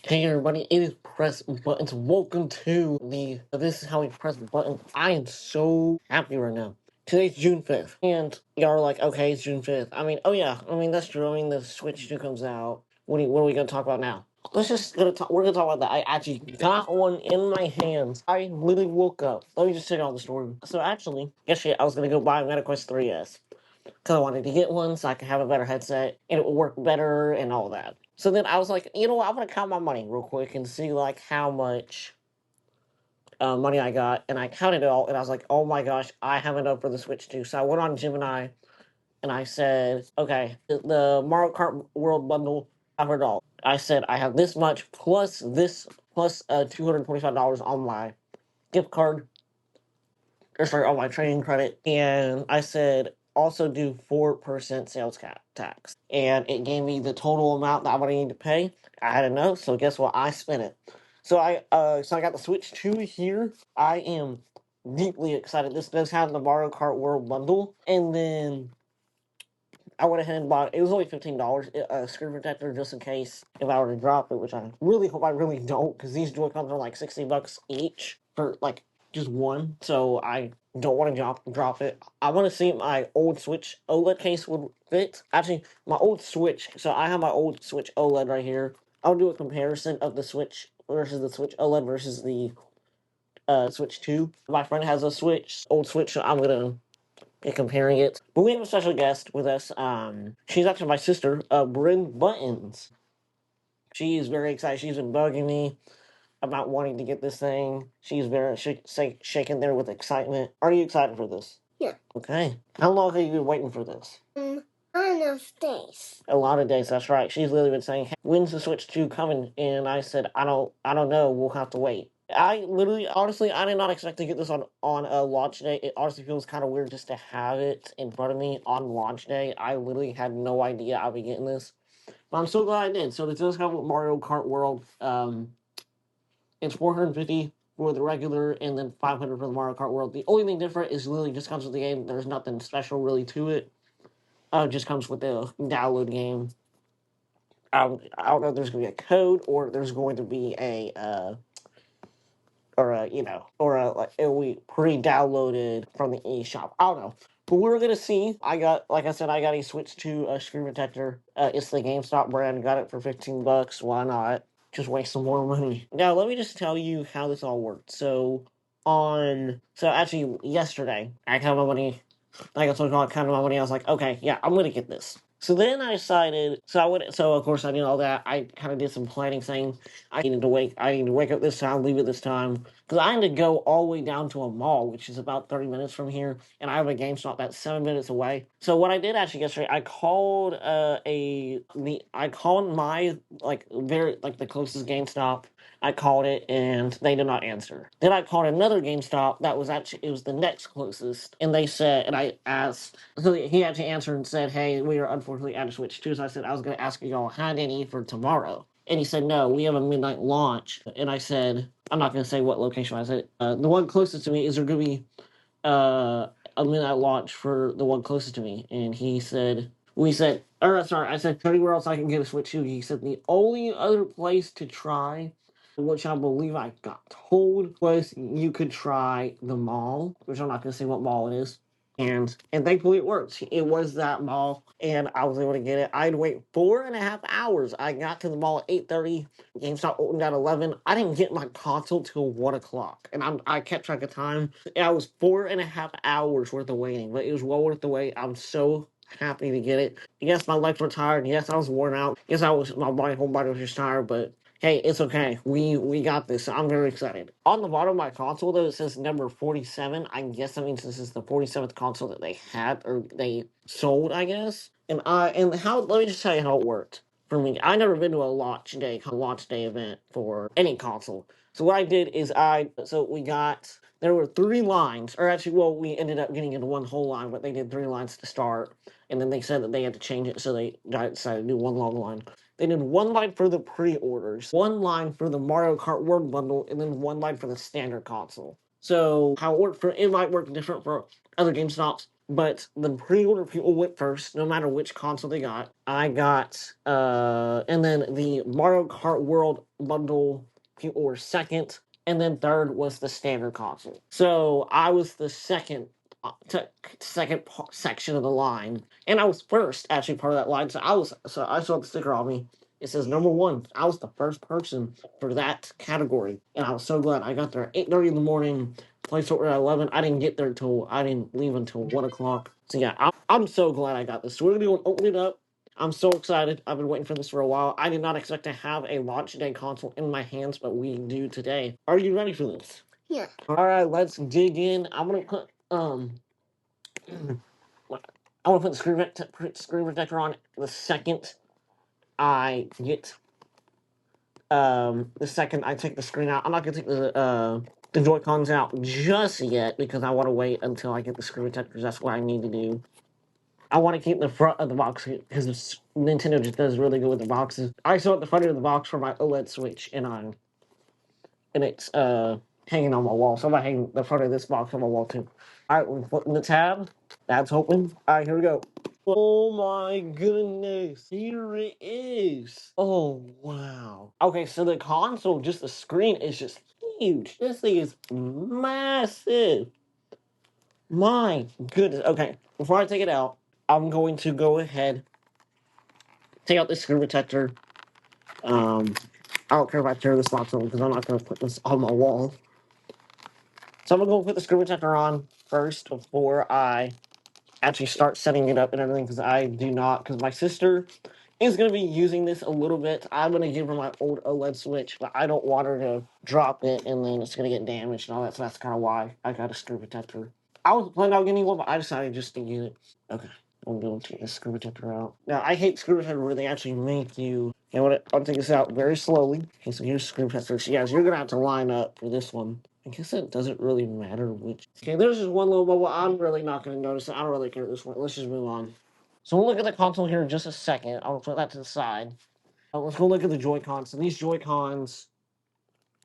Hey everybody, it is Press Buttons. Welcome to This is how we press buttons. I am so happy right now. Today's June 5th, and y'all are like, okay, it's June 5th. Oh yeah, that's true. The Switch 2 comes out. What are we gonna talk about now? We're gonna talk about that. I actually got one in my hands. I literally woke up. Let me just tell you all the story. So actually, yesterday I was gonna go buy a MetaQuest 3S because I wanted to get one so I could have a better headset and it would work better and all that. So then I was like, you know what, I'm gonna count my money real quick and see like how much money I got, and I counted it all, and I was like, oh my gosh, I have enough for the Switch 2. So I went on Gemini and I said, okay, the Mario Kart World Bundle, $500. I said I have this much plus this plus $225 on my gift card, or sorry, on my trading credit, and I said also do 4% sales tax, and it gave me the total amount that I would need to pay. I had to know, so guess what? I spent it. So I got the Switch 2 here. I am deeply excited. This does have the Mario Kart World bundle, and then I went ahead and bought. It was only $15. A screen protector just in case if I were to drop it, which I really hope I really don't, because these Joy Cons are like $60 each for like just one. So I don't want to drop it. I want to see if my old Switch OLED case would fit. Actually, my old Switch. So I have my old Switch OLED right here. I'll do a comparison of the Switch versus the Switch OLED versus the Switch 2. My friend has a old Switch, so I'm gonna and comparing it. But we have a special guest with us. She's actually my sister, Bryn Buttons. She is very excited. She's been bugging me about wanting to get this thing. She's very shaking there with excitement. Are you excited for this? Yeah. Okay. How long have you been waiting for this? A lot of days. A lot of days. That's right. She's literally been saying, "Hey, when's the Switch 2 coming?" And I said, I don't know. We'll have to wait." I literally, honestly, I did not expect to get this on a launch day. It honestly feels kind of weird just to have it in front of me on launch day. I literally had no idea I'd be getting this, but I'm so glad I did. So this does come with Mario Kart World. It's 450 for the regular, and then 500 for the Mario Kart World. The only thing different is literally just comes with the game. There's nothing special really to it. Just comes with the download game. I don't know if there's going to be a code or there's going to be a or a like it'll be pre-downloaded from the eShop. I don't know. But we're gonna see. Like I said, I got a Switch to a screen protector. It's the GameStop brand. Got it for $15. Why not? Just waste some more money. Now let me just tell you how this all worked. So actually yesterday, I counted my money. Like I told you, I counted my money. I was like, okay, yeah, I'm gonna get this. So then I decided. So of course I did all that. I kind of did some planning, saying I need to wake up this time, leave at this time, because I had to go all the way down to a mall, which is about 30 minutes from here, and I have a GameStop that's 7 minutes away. So what I did actually yesterday, I called my the closest GameStop. I called it and they did not answer. Then I called another GameStop that was actually it was the next closest, and they said, and I asked, so he actually answered and said, "Hey, we are unfortunately out of Switch 2." So I said I was going to ask if y'all had any for tomorrow, and he said no, we have a midnight launch. And I said I'm not going to say what location. I said the one closest to me, is there going to be a midnight launch for the one closest to me? And he said, I said, tell me where else I can get a Switch 2. He said the only other place to try, which I believe I got told, was you could try the mall, which I'm not going to say what mall it is. And thankfully it worked. It was that mall, and I was able to get it. I'd wait 4.5 hours. I got to the mall at 8:30. GameStop opened at 11. I didn't get my console till 1 o'clock, and I kept track of time. I was 4.5 hours worth of waiting, but it was well worth the wait. I'm so happy to get it. Yes, my legs were tired. Yes, I was worn out. Yes, my whole body was just tired, but hey, it's okay. We got this. I'm very excited. On the bottom of my console, though, it says number 47. I guess that means this is the 47th console that they had or they sold, I guess. Let me just tell you how it worked for me. I never been to a launch day event for any console. So what I did is there were three lines, or actually, well, we ended up getting into one whole line, but they did three lines to start, and then they said that they had to change it, so they decided to do one long line. They did one line for the pre-orders, one line for the Mario Kart World Bundle, and then one line for the standard console. So how it worked it might work different for other GameStops, but the pre-order people went first, no matter which console they got. I got, and then the Mario Kart World bundle people were second, and then third was the standard console. So I was the second, section of the line, and I was first actually part of that line. So I saw the sticker on me. It says number one. I was the first person for that category, and I was so glad. I got there at 8:30 in the morning. Place order at 11. I didn't leave until 1 o'clock. So yeah, I'm so glad I got this. So we're gonna go open it up. I'm so excited. I've been waiting for this for a while. I did not expect to have a launch day console in my hands, but we do today. Are you ready for this? Yeah. All right, let's dig in. I'm gonna put I want to put the screen protector on the second I get the second I take the screen out. I'm not gonna take the Joy Cons out just yet because I want to wait until I get the screen protector. Because that's what I need to do. I want to keep the front of the box because Nintendo just does really good with the boxes. I saw at the front of the box for my OLED Switch, and it's hanging on my wall. So I'm gonna hang the front of this box on my wall too. All right, we're putting the tab. That's open. All right, here we go. Oh my goodness. Here it is. Oh wow. Okay, so the console, just the screen is just huge. This thing is massive. My goodness. Okay, before I take it out, I'm going to go ahead, take out the screen protector. I don't care if I tear this box open because I'm not going to put this on my wall. So I'm going to go put the screen protector on first before I actually start setting it up and everything because I do not, because my sister is going to be using this a little bit. I'm going to give her my old OLED Switch, but I don't want her to drop it and then it's going to get damaged and all that, so that's kind of why I got a screen protector. I was planning on getting one, but I decided just to get it. Okay, I'm going to take the screw protector out. Now, I hate screw protector where they actually make you... I'll take this out very slowly. Okay, so here's screw protector. So yes, you're going to have to line up for this one. I guess it doesn't really matter which... Okay, there's just one little bubble. I'm really not going to notice it. I don't really care at this point. Let's just move on. So we'll look at the console here in just a second. I'll put that to the side. Let's go look at the Joy-Cons. So these Joy-Cons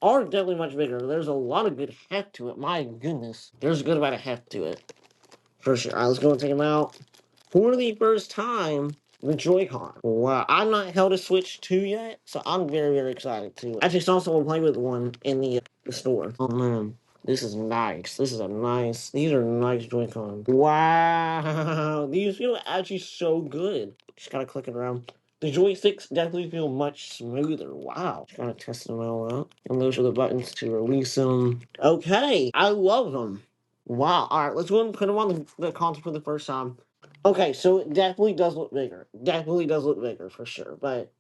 are definitely much bigger. There's a lot of good heft to it. My goodness. There's a good amount of heft to it. For sure. All right, let's go and take them out. For the first time, the Joy-Con. Wow, I'm not held a Switch 2 yet, so I'm very, very excited to actually saw someone play with one in the store. Oh man, this is nice. These are nice Joy-Cons. Wow, these feel actually so good. Just kind of clicking around. The joysticks definitely feel much smoother. Wow. Just kind of testing them all out. And those are the buttons to release them. Okay, I love them. Wow. All right, let's go and put them on the console for the first time. Okay, so it definitely does look bigger. Definitely does look bigger for sure. But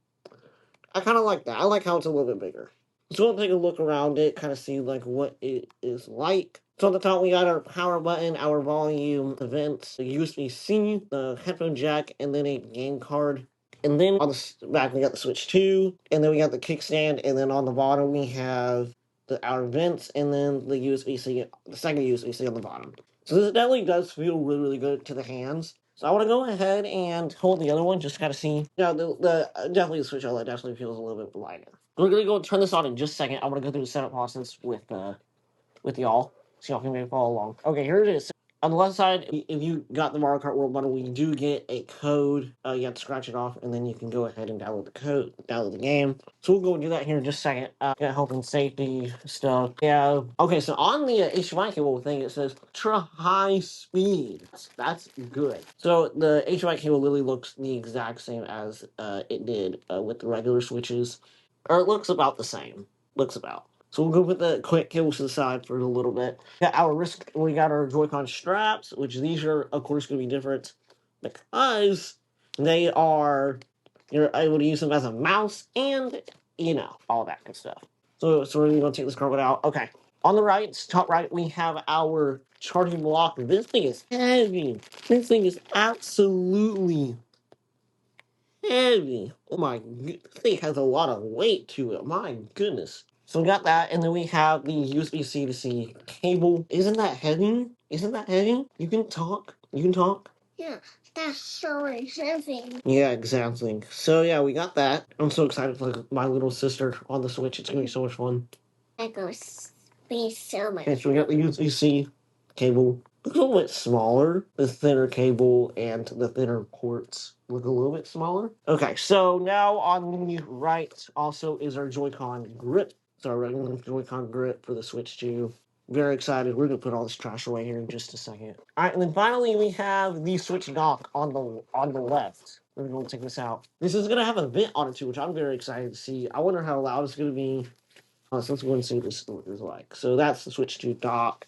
I kind of like that. I like how it's a little bit bigger. So we'll take a look around it, kind of see like what it is like. So at the top we got our power button, our volume, events, the USB-C, the headphone jack, and then a game card. And then on the back we got the Switch 2, and then we got the kickstand, and then on the bottom we have our vents, and then the USB-C, the second USB-C on the bottom. So this definitely does feel really, really good to the hands. So I want to go ahead and hold the other one just to kind of see. Yeah, the definitely the Switch OLED definitely feels a little bit lighter. We're gonna go turn this on in just a second. I want to go through the setup process with y'all, so y'all can maybe follow along. Okay, here it is. On the left side, if you got the Mario Kart World bundle, we do get a code. You have to scratch it off, and then you can go ahead and download the code, download the game. So we'll go and do that here in just a second. Got health and safety stuff. Yeah. Okay, so on the HDMI cable thing, it says ultra high speed. That's good. So the HDMI cable literally looks the exact same as it did with the regular switches, or it looks about the same. Looks about. So we'll go put the quick cables to the side for a little bit. We got our Joy-Con straps, which these are of course going to be different because they are, you're able to use them as a mouse and all that good stuff. So we're going to take this carbon out. Okay. On the right, top right, we have our charging block. This thing is heavy. This thing is absolutely heavy. Oh my, this thing has a lot of weight to it. My goodness. So we got that, and then we have the USB-C to C cable. Isn't that heavy? Isn't that heavy? You can talk. You can talk. Yeah, that's so heavy. Yeah, exactly. So yeah, we got that. I'm so excited for my little sister on the Switch. It's gonna be so much fun. That goes be so much. Okay, so we got the USB-C cable. look a little bit smaller. The thinner cable and the thinner ports look a little bit smaller. Okay, so now on the right also is our Joy-Con grip. It's our regular Joy-Con grip for the Switch 2. Very excited. We're gonna put all this trash away here in just a second. All right, and then finally we have the Switch dock on the left. We're gonna take this out. This is gonna have a vent on it too, which I'm very excited to see. I wonder how loud it's gonna be. So let's go and see what this is like. So that's the Switch 2 dock.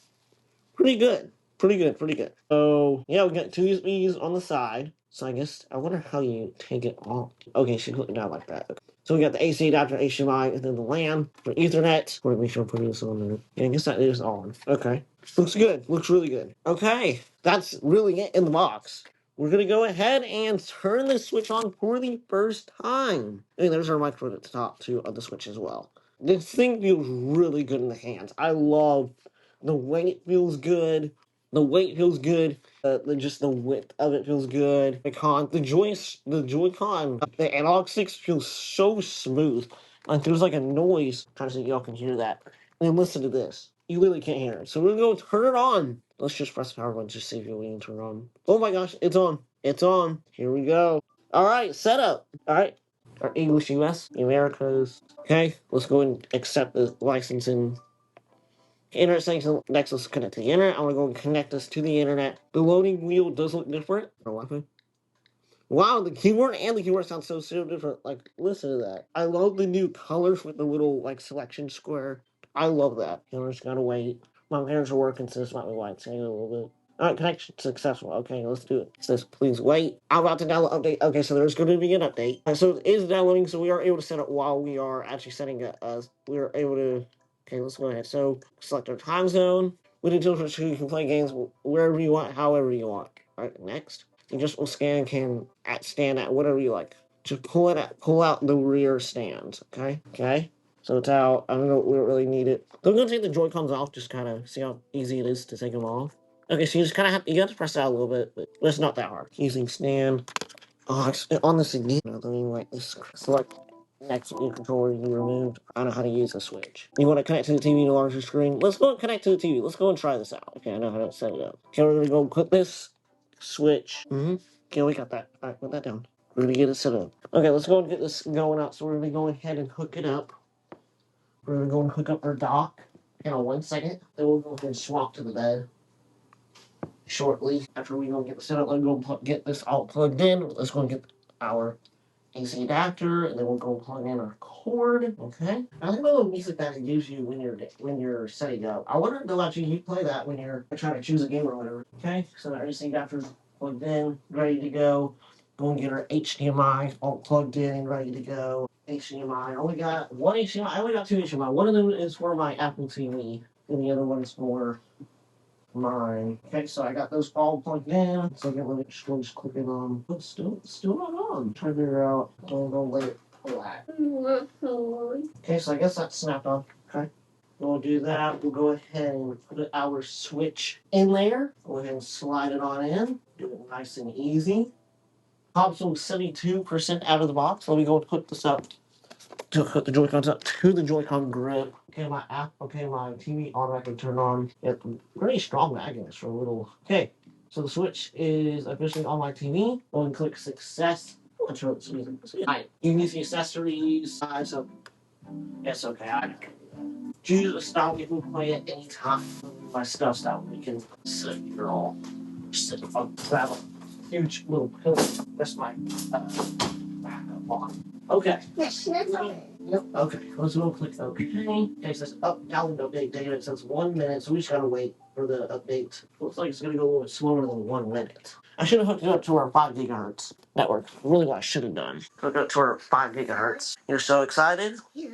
Pretty good. Pretty good. Pretty good. So yeah, we got two USBs on the side. So I guess I wonder how you take it off. Okay, so you put it down like that. Okay. So we got the AC adapter, HDMI, and then the LAN for Ethernet. Let me make sure I'm putting this on there. Yeah, I guess that is on. Okay. Looks good. Looks really good. Okay. That's really it in the box. We're gonna go ahead and turn the switch on for the first time. And there's our microphone at the top too of the switch as well. This thing feels really good in the hands. I love the weight feels good. The weight feels good. Just the width of it feels good. The Joy-Con, the analog sticks feels so smooth. Like there's like a noise. I'm trying to see if y'all can hear that. And then listen to this. You really can't hear it. So we're gonna go turn it on. Let's just press power button just see if we can turn it on. Oh my gosh, it's on. It's on. Here we go. All right, setup. All right. Our English US, Americas. Okay, let's go and accept the licensing. Internet section next, let's connect to the internet. I'm gonna go and connect this to the internet. The loading wheel does look different. Oh, Wi-Fi. Wow, the keyboard and the keyboard sound so different. Like, listen to that. I love the new colors with the little like selection square. I love that. You know, just gotta wait. My parents are working, so this might be why it's saying a little bit. All right, connection successful. Okay, let's do it. It says, please wait. I'm about to download update. Okay, so there's going to be an update. So it is downloading, so we are able to set it while we are actually setting it. We are able to. Okay, let's go ahead. So select our time zone. We can choose which you can play games wherever you want, however you want. All right, next. You just will stand at whatever you like. Just pull out the rear stands. Okay. Okay. So it's out. I don't know. We don't really need it. So I'm gonna take the Joy Cons off. Just kind of see how easy it is to take them off. Okay, so you just kind of have to press it out a little bit, but it's not that hard. Using stand. Oh, it's on this again. Let me like this. Select next new controller you removed. I know how to use a switch. You want to connect to the TV to larger screen? Let's go and connect to the TV. Let's go and try this out. Okay, I know how to set it up. Okay, we're gonna go put this switch. Okay, we got that. All right, put that down. We're gonna get it set up. Okay, let's go and get this going out. So we're gonna go ahead and hook it up. We're gonna go and hook up our dock. Hang on 1 second. Then we'll go ahead and swap to the bed shortly. After we go get the setup, let's go get this all plugged in. Let's go and get our AC adapter, and then we'll go plug in our cord. Okay. I think the little music that it gives you when you're setting up. I wonder if they'll let you play that when you're trying to choose a game or whatever. Okay. So our AC adapter's plugged in, ready to go. Go and get our HDMI all plugged in and ready to go. HDMI. I only got one HDMI. I only got two HDMI. One of them is for my Apple TV, and the other one is for mine. Okay, so I got those all plugged in. So again, let me just click it on. It's still not on. Try to figure out. Don't go let it flat. Okay, so I guess that's snapped on. Okay. We'll do that. We'll go ahead and put our switch in there. Go ahead and slide it on in. Do it nice and easy. Pops from 72% out of the box. Let me go and hook this up to hook the Joy-Cons up to the Joy-Con grip. Okay, my TV automatically turned on. It's pretty strong magnets for a little. Okay, so the switch is officially on my TV. Go and click success. Control it's music. Alright, you can use the accessories. So it's okay. I choose a style you can play at any time. My stuff style we can sit here all sit on travel. Huge little pillow. That's my backup on. Okay. Yep. Okay. Let's go click OK. Okay, it says download update data. It says 1 minute, so we just gotta wait for the update. Looks like it's gonna go a little bit slower than 1 minute. I should have hooked it up to our 5 gigahertz network. Really, what I should have done. Hook it up to our 5 gigahertz. You're so excited? Yeah,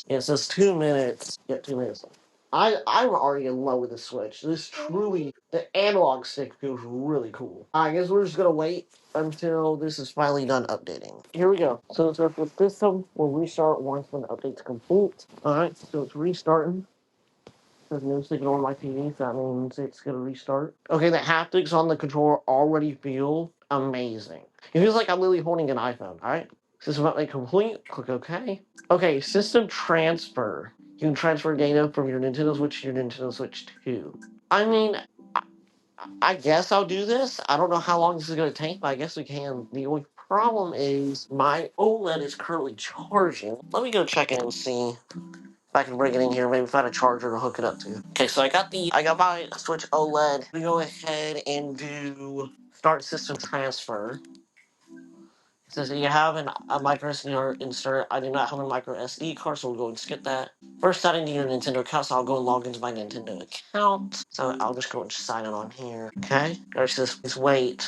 it says 2 minutes. Yeah, 2 minutes. I'm already in love with the Switch. This truly, the analog stick feels really cool. I guess we're just gonna wait until this is finally done updating. Here we go. So it's with this system, we'll restart once when the update's complete. Alright, so it's restarting. There's no signal on my TV, so that means it's gonna restart. Okay, the haptics on the controller already feel amazing. It feels like I'm literally holding an iPhone, alright? System update complete, click OK. Okay, system transfer. You can transfer data from your Nintendo Switch to your Nintendo Switch 2. I mean, I guess I'll do this. I don't know how long this is going to take, but I guess we can. The only problem is my OLED is currently charging. Let me go check it and see if I can bring it in here. Maybe find a charger to hook it up to. Okay, so I got my Switch OLED. We go ahead and do start system transfer. It says that you have a micro SD insert. I do not have a micro SD card, so we'll go and skip that. First, sign into your Nintendo account, so I'll go and log into my Nintendo account. So I'll just go and sign in on here. Okay. It says, please wait.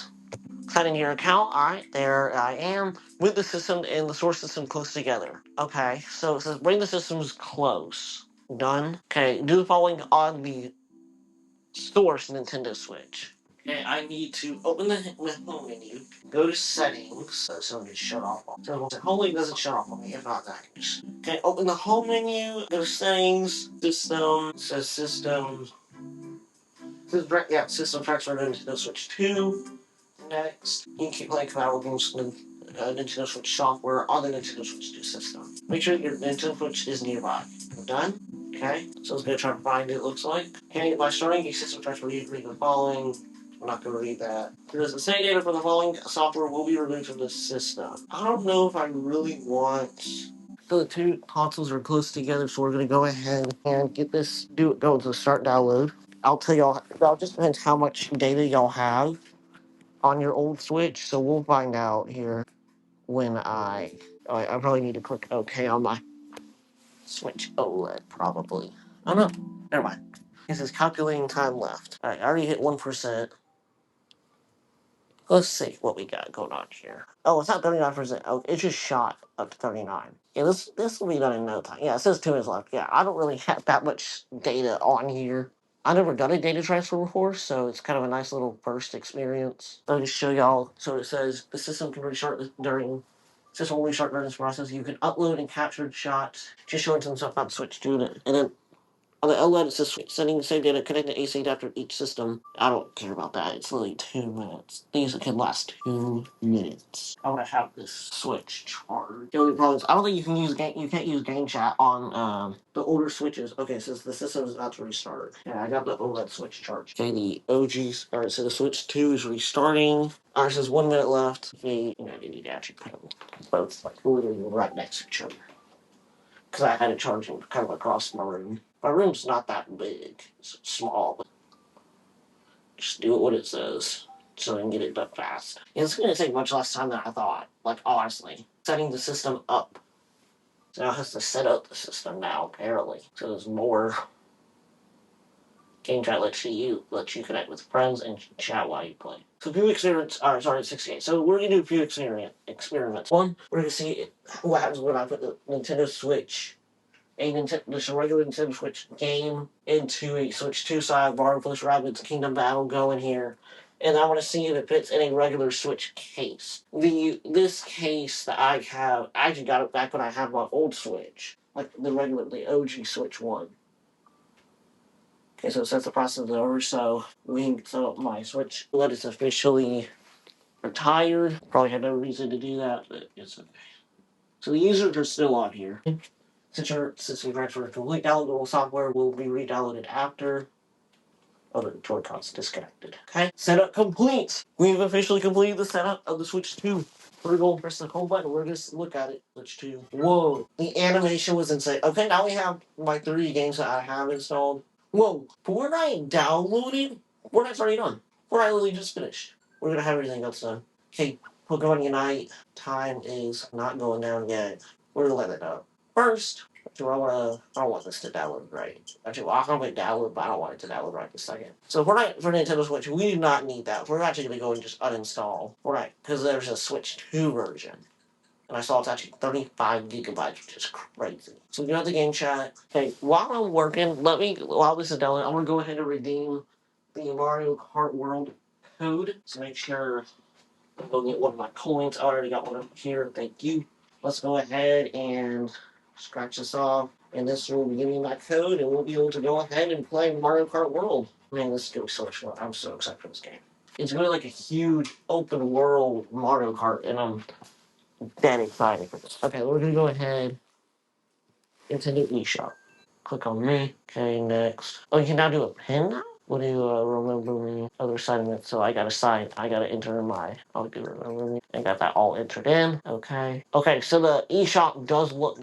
Sign into your account. All right, there I am with the system and the source system close together. Okay, so it says bring the systems close. Done. Okay, do the following on the source Nintendo Switch. Okay, I need to open the home menu, go to settings, so it's shut off. So hopefully it doesn't shut off on me, if not that. Okay, open the home menu, go to settings, system, says system, system transfer to Nintendo Switch 2. Next, you can keep playing compatible games with Nintendo Switch software on the Nintendo Switch 2 system. Make sure your Nintendo Switch is nearby. Done? Okay, so it's going to try to find it, looks like. Okay, by starting a system transfer, you read the following. I'm not going to read that. There's the same data for the following software will be removed from the system. I don't know if I really want. So the two consoles are close together, so we're going to go ahead and get this, go to start download. I'll tell y'all, it just depends how much data y'all have on your old Switch, so we'll find out here when I probably need to click OK on my Switch OLED, probably. Oh no, never mind. It says calculating time left. Alright, I already hit 1%. Let's see what we got going on here. Oh, it's not 39%. Oh, it just shot up to 39. Yeah, this will be done in no time. Yeah, it says 2 minutes left. Yeah, I don't really have that much data on here. I've never done a data transfer before, so it's kind of a nice little first experience. I'll just show y'all. So it says the system can restart during system will restart during this process. You can upload and capture shots. Just showing some stuff about Switch 2, and then on the OLED, it says sending the same data, connecting to AC adapter each system. I don't care about that. It's literally 2 minutes. These can last 2 minutes. I want to have this Switch charged. The only problem is I don't think you can use you can't use game chat on the older Switches. Okay, it says the system is about to restart. Yeah, I got the OLED Switch charged. Okay, the OGs. All right, so the Switch 2 is restarting. All right, it says 1 minute left. Okay, you know, you need to actually put them both like literally right next to each other because I had it charging kind of across my room. My room's not that big. It's small, but just do it what it says so I can get it done fast. It's going to take much less time than I thought, like honestly. Setting the system up. So now it has to set up the system now, apparently. So there's more. Game chat lets you connect with friends and chat while you play. So few experiments. Sorry, 68. So we're gonna do a few experiments. One, we're gonna see what happens when I put the Nintendo Switch just a regular Nintendo Switch game into a Switch 2 side, Mario Plus Rabbids Kingdom Battle going here. And I want to see if it fits in a regular Switch case. This case that I have, I actually got it back when I had my old Switch, like the OG Switch one. Okay, so it sets the process over, so we can set up my Switch. Let it officially retired. Probably had no reason to do that, but it's okay. So the users are still on here. Since your system transfer complete, downloadable software will be re-downloaded after. Oh, the Joy-Cons disconnected. Okay, setup complete. We've officially completed the setup of the Switch 2. We're going to press the home button. We're going to look at it. Switch 2. Whoa, the animation was insane. Okay, now we have my 3 games that I have installed. Whoa, Fortnite downloaded? Fortnite's already done. Fortnite literally just finished. We're going to have everything else done. Okay, Pokemon Unite time is not going down yet. We're going to let it down. First, I don't want this to download right. Actually, well, I'll probably download, but I don't want it to download right this second. So for Nintendo Switch, we do not need that. We're actually going to go and just uninstall Fortnite because there's a Switch 2 version. And I saw it's actually 35 gigabytes, which is crazy. So we got the game chat. Okay, while I'm working, while this is downloading, I'm going to go ahead and redeem the Mario Kart World code. So make sure I go get one of my coins. I already got one up here. Thank you. Let's go ahead and scratch this off. And this will be giving me my code, and we'll be able to go ahead and play Mario Kart World. Man, this is going to be so much fun. I'm so excited for this game. It's going to be like a huge open world Mario Kart, and I'm dead excited for this. Okay, we're going to go ahead into the eShop. Click on me. Okay, next. Oh, you can now do a pin now? What do you remember me? Other side of it. So I got a sign. I got to enter in my. I'll do remember me. I got that all entered in. Okay. Okay. So the eShop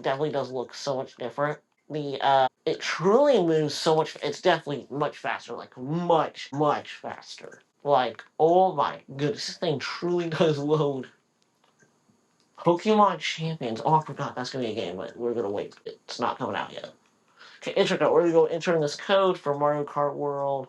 definitely does look so much different. It truly moves so much. It's definitely much faster. Like much faster. Like, oh my goodness, this thing truly does load. Pokemon Champions. Oh, I forgot that's gonna be a game, but we're gonna wait. It's not coming out yet. Okay, enter code. We're gonna go enter in this code for Mario Kart World.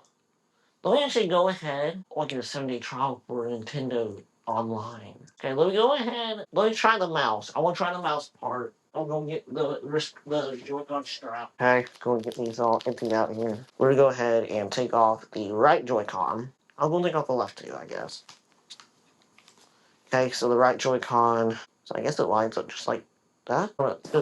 Let me actually go ahead. I'll get a 7-day trial for Nintendo Online. Okay, let me go ahead. Let me try the mouse. I want to try the mouse part. I'm gonna get the Joy-Con strap. Okay, go and get these all emptied out here. We're gonna go ahead and take off the right Joy-Con. I'm gonna take off the left too, I guess. Okay, so the right Joy-Con. So I guess it lines up just like that.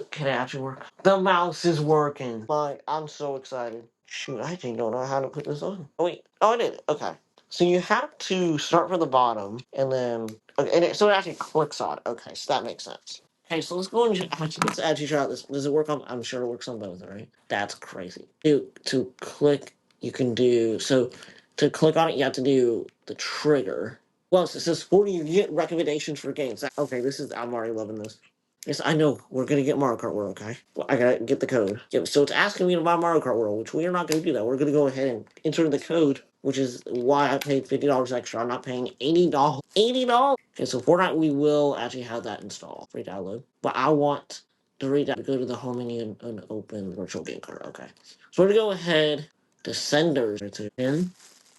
Can it actually work? The mouse is working. I'm so excited. Shoot, I actually don't know how to put this on. Oh wait, oh I did it. Okay. So you have to start from the bottom and then okay, so it actually clicks on it. Okay, so that makes sense. Okay, so let's go and let's actually try out this. Does it work on? I'm sure it works on both, right? That's crazy. To click, you can do so. To click on it, you have to do the trigger. Well, it says 40 you get recommendations for games. Okay, I'm already loving this. Yes, I know. We're gonna get Mario Kart World, okay? Well, I gotta get the code. Yeah, so it's asking me to buy Mario Kart World, which we are not gonna do that. We're gonna go ahead and enter the code, which is why I paid $50 extra. I'm not paying $80. $80. Okay, so Fortnite we will actually have that installed. Free download. But I want to read that. Go to the home menu and open virtual game card. Okay. So we're gonna go ahead to senders to in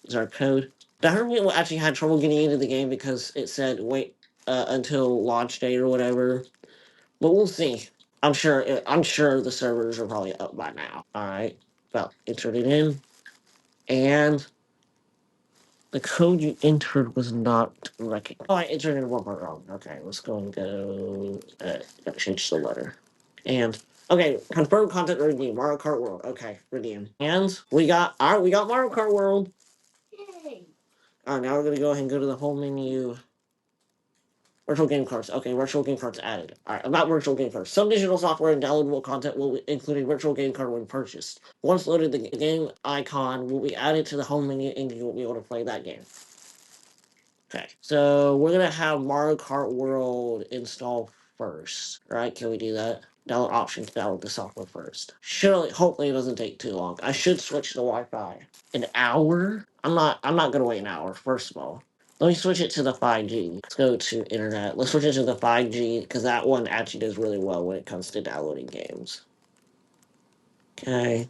is our code. I heard we actually had trouble getting into the game because it said wait until launch date or whatever. But we'll see. I'm sure the servers are probably up by now. All right. Well, entered it in, and the code you entered was not recognized. Oh, I entered in one part wrong. Okay, let's go and go. Change the letter. And okay, confirm content redeem. Mario Kart World. Okay, redeem. And we got we got Mario Kart World. Yay! All right, now we're gonna go ahead and go to the home menu. Virtual game cards. Okay, virtual game cards added. Alright, about virtual game cards. Some digital software and downloadable content will include a virtual game card when purchased. Once loaded, the game icon will be added to the home menu and you will be able to play that game. Okay, so we're gonna have Mario Kart World installed first. Right, can we do that? Download option to download the software first. Surely, hopefully it doesn't take too long. I should switch to Wi-Fi. An hour? I'm not gonna wait an hour, first of all. Let me switch it to the 5G. Let's go to internet. Let's switch it to the 5G because that one actually does really well when it comes to downloading games. Okay.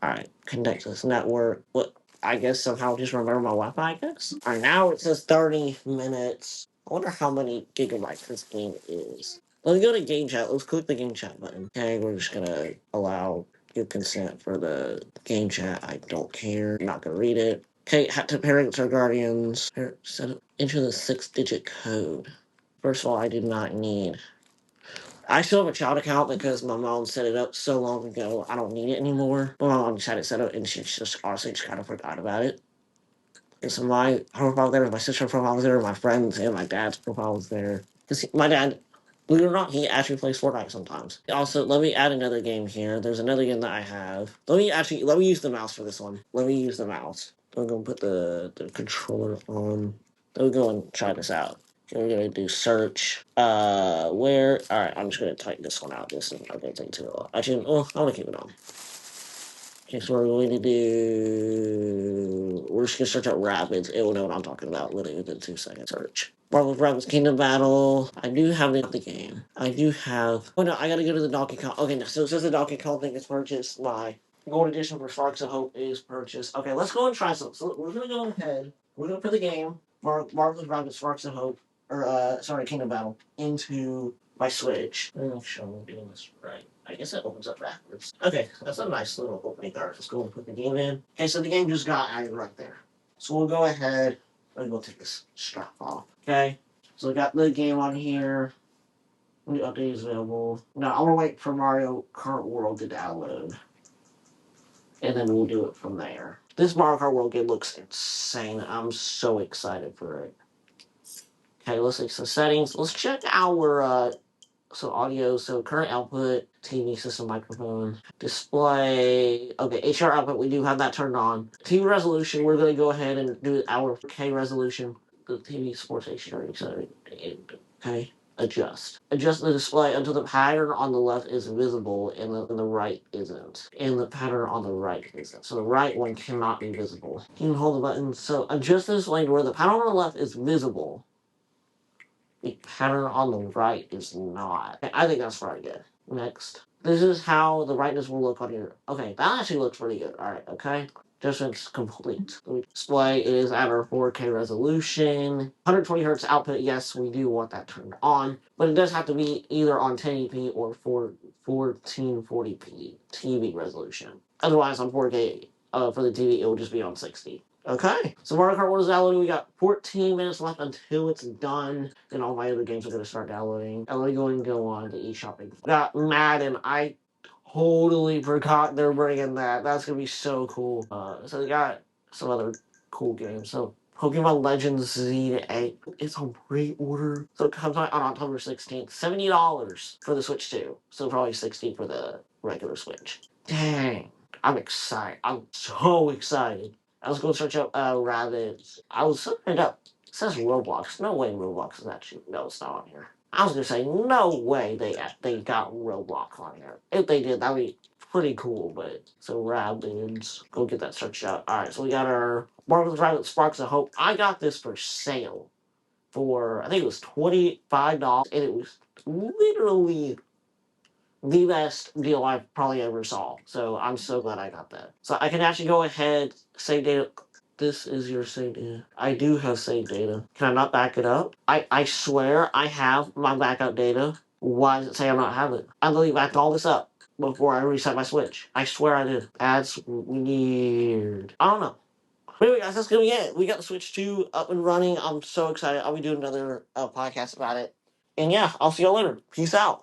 Alright, connect to this network. What? I guess somehow just remember my Wi-Fi, I guess. Alright, now it says 30 minutes. I wonder how many gigabytes this game is. Let me go to game chat. Let's click the game chat button. Okay, we're just gonna allow give consent for the game chat. I don't care. I'm not gonna read it. Okay, to parents or guardians. Enter the 6-digit code. First of all, I do not need. I still have a child account because my mom set it up so long ago. I don't need it anymore. But my mom just had it set up and she just honestly just kind of forgot about it. And so my profile there, my sister's profile was there, my friends and my dad's profile was there. Because my dad, believe it or not, he actually plays Fortnite sometimes. Also, let me add another game here. There's another game that I have. Let me use the mouse for this one. Let me use the mouse. I'm going to put the controller on. Let me go and try this out. Okay, we're gonna do search. Where? All right, I'm just gonna type this one out. This is not gonna take too long. Actually, oh, I want to keep it on. Okay, so we're going to do. We're just gonna search out Rapids. It will know what I'm talking about literally within 2 seconds. Search. Marvel's Rapids Kingdom Battle. I do have the game. I do have. Oh no, I gotta go to the Donkey Kong. Okay, no, so it says the Donkey Kong thing is purchased. My Gold Edition for Sparks of Hope is purchased. Okay, let's go and try some. So we're gonna go ahead. We're gonna put the game. Marvel's Rapids Sparks of Hope. Or sorry, Kingdom Battle into my Switch. Make sure I'm doing this right. I guess it opens up backwards. Okay, that's a nice little opening card. Let's go and put the game in. Okay, so the game just got added right there. So we'll go ahead. Let me go take this strap off. Okay, so we got the game on here. New update is available. Now I'm gonna wait for Mario Kart World to download, and then we'll do it from there. This Mario Kart World game looks insane. I'm so excited for it. Okay, let's fix the settings. Let's check our So audio, so current output, TV system, microphone, display. Okay, HDR output, we do have that turned on. TV resolution, we're going to go ahead and do our 4K resolution. The TV supports HDR, etc. Okay, adjust. Adjust the display until the pattern on the left is visible and the right isn't. And the pattern on the right isn't. So the right one cannot be visible. You can hold the button. So adjust the display to where the pattern on the left is visible. The pattern on the right is not. I think that's pretty good. Next. This is how the brightness will look on your. Okay, that actually looks pretty good. Alright, okay. Adjustments complete. The display is at our 4K resolution. 120 hertz output, yes, we do want that turned on. But it does have to be either on 1080p or 1440p TV resolution. Otherwise, on 4K for the TV, it will just be on 60. Okay, so Mario Kart 1 is downloading. We got 14 minutes left until it's done. Then all my other games are going to start downloading. And let me go on to eShopping. Got Madden. I totally forgot they're bringing that. That's going to be so cool. So they got some other cool games. So Pokemon Legends Z to 8. It's on pre-order. So it comes out on October 16th. $70 for the Switch 2. So probably $60 for the regular Switch. Dang. I'm excited. I'm so excited. I was going to search up rabbits. I was searching it up. It says Roblox. No way Roblox is actually. No, it's not on here. I was going to say, no way they got Roblox on here. If they did, that'd be pretty cool. But so rabbits. Go get that searched out. Alright, so we got our Marvel's Rabbit Sparks of Hope. I got this for sale for, I think it was $25. And it was literally the best deal I've probably ever saw. So I'm so glad I got that. So I can actually go ahead, save data. This is your save data. I do have save data. Can I not back it up? I swear I have my backup data. Why does it say I'm not having it? I literally backed all this up before I reset my Switch. I swear I did. That's weird. I don't know. But anyway, guys, that's gonna be it. We got the Switch 2 up and running. I'm so excited. I'll be doing another podcast about it. And yeah, I'll see y'all later. Peace out.